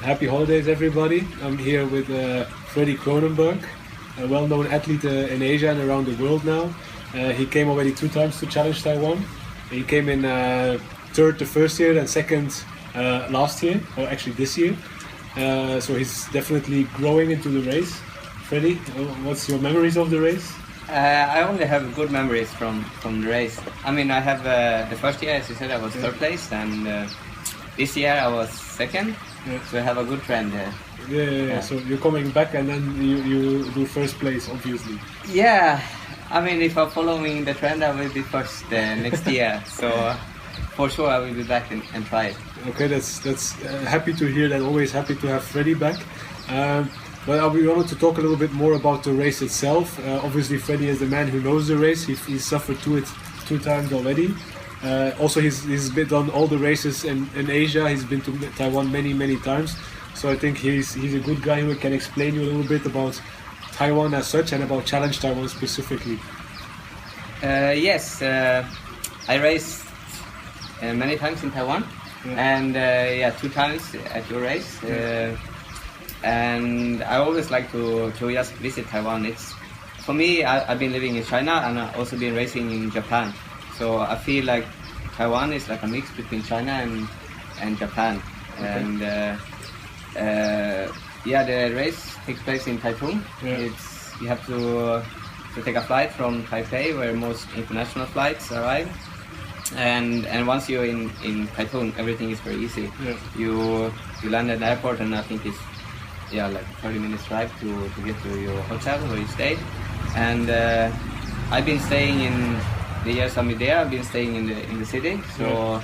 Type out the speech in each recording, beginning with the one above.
Happy holidays, everybody. I'm here with Freddie Croneburg, a well-known athlete in Asia and around the world now. He came already 2 times to challenge Taiwan. He came in third the first year and second last year, or actually this year. So he's definitely growing into the race. Freddie, what's your memories of the race? I only have good memories from the race. I mean, I have the first year, as you said, I was third place, and this year I was second. Yeah. So I have a good trend there. Yeah. So you're coming back, and then you do first place, obviously. Yeah, I mean, if I'm following the trend, I will be first next year. So for sure, I will be back and try it. Okay, that's happy to hear that. Always happy to have Freddie back. But we wanted to talk a little bit more about the race itself. Obviously, Freddie is the man who knows the race. He's suffered to it 2 times already. Also, he's been on all the races in Asia. He's been to Taiwan many times. So I think he's a good guy who can explain you a little bit about Taiwan as such and about Challenge Taiwan specifically. Yes, I raced many times in Taiwan, and 2 times at your race. And I always like to just visit Taiwan. It's for me. I've been living in China and I've also been racing in Japan. So I feel like Taiwan is like a mix between China and Japan. Okay. And the race takes place in Taichung. Yeah. You have to take a flight from Taipei, where most international flights arrive. And once you're in Taichung, everything is very easy. Yeah. You land at the airport, and I think it's like 30 minutes drive to get to your hotel where you stay. And I've been staying in the years I'm there. I've been staying in the city, so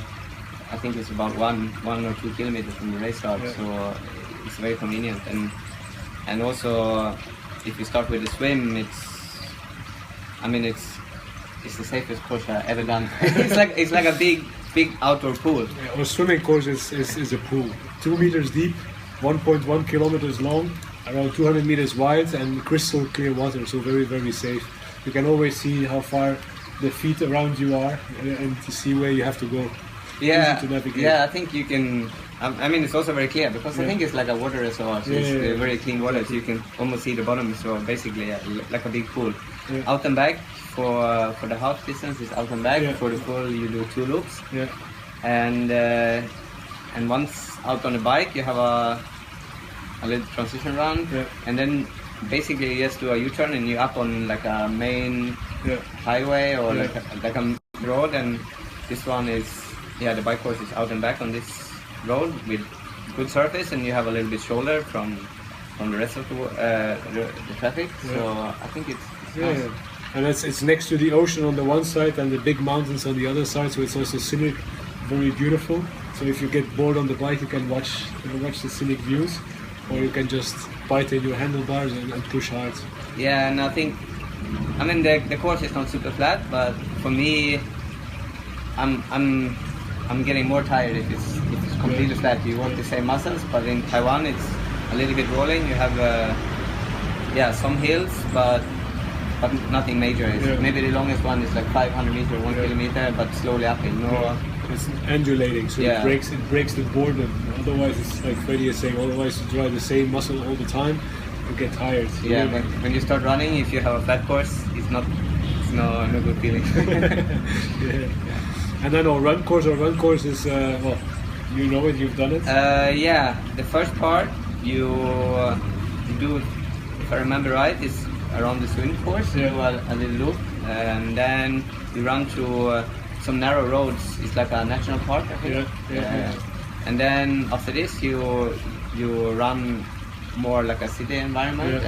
I think it's about one or 2 kilometers from the race start. Yeah. So it's very convenient. And also, if you start with the swim, it's the safest course I've ever done. it's like a big outdoor pool. Yeah, our swimming course is a pool, 2 meters deep, 1.1 kilometers long, around 200 meters wide, and crystal clear water. So very safe. You can always see how far the feet around you are and to see where you have to go. Yeah, Easy to navigate. yeah. I think you can. I mean, it's also very clear because I think it's like a water reservoir. So it's very clean water, so you can almost see the bottom. So basically, like a big pool. Yeah. Out and back for the half distance is out and back. Yeah. For the full, you do 2 loops. Yeah. And once out on the bike, you have a little transition run, and then basically you just do a U-turn and you're up on like a main highway or like a road. And this one is the bike course is out and back on this road with good surface, and you have a little bit shoulder from the rest of the traffic. So I think it's nice. And it's next to the ocean on the one side and the big mountains on the other side, so it's also scenic, very beautiful. So if you get bored on the bike, you can watch the scenic views, or you can just bite in your handlebars and push hard. Yeah, and I think, I mean, the course is not super flat, but for me, I'm getting more tired if it's completely flat. You work the same muscles, but in Taiwan it's a little bit rolling. You have some hills, but nothing major. Maybe the longest one is like 500 meters, 1 kilometer, but slowly uphill. It's undulating, so it breaks the board. And otherwise, it's like Freddie is saying. Otherwise, you drive the same muscle all the time, you get tired. Yeah, but when you start running, if you have a flat course, it's no good feeling. And then our run course is you know it, you've done it. The first part you do, if I remember right, is around the swim course. You do a little loop, and then you run through some narrow roads. It's like a national park, I think. And then after this, you run more like a city environment,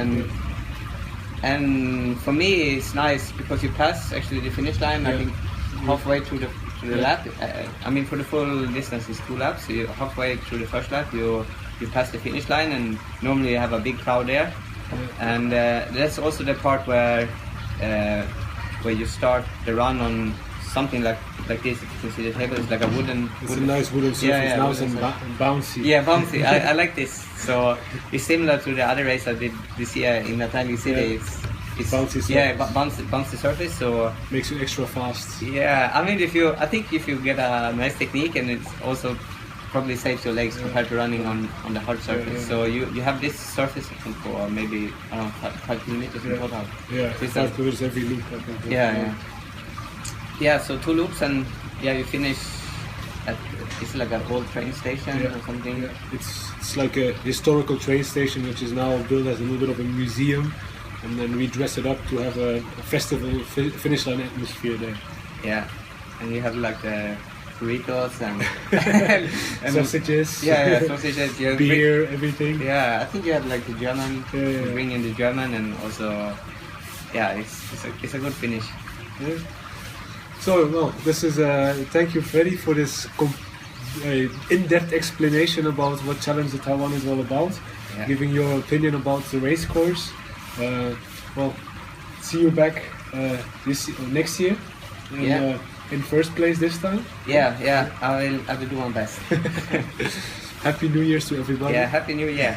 and for me it's nice because you pass actually the finish line. I think halfway through the lap. I mean, for the full distance is 2 laps. So halfway through the first lap, you pass the finish line, and normally you have a big crowd there. And that's also the part where you start the run on something like this. If you can see the table, it's like a wooden. It's a nice wooden surface, nice and bouncy. Yeah, bouncy. I like this. So it's similar to the other race I did this year in Atlantic City. It's bouncy surface. Yeah, bouncy surface. So makes you extra fast. Yeah, I mean, if you get a nice technique, and it's also probably saves your legs compared to running on the hard surface. So you have this surface I think for maybe around 5 kilometers in total. Yeah, so 5 kilometers every loop. I think. Yeah, so 2 loops and you finish at, it's like an old train station or something. Yeah. It's like a historical train station which is now built as a little bit of a museum, and then we dress it up to have a festival finish line atmosphere there. Yeah, and you have like burritos and, and sausages. Yeah, sausages. Beer, everything. Yeah, I think you have like the German. Bring in the German, and also, it's a good finish. Yeah. So, well, this is thank you, Freddie, for this in-depth explanation about what Challenge the Taiwan is all about, giving your opinion about the race course. Well, see you back next year. In first place this time. Yeah, I will do my best. Happy New Year's to everybody. Yeah, Happy New Year.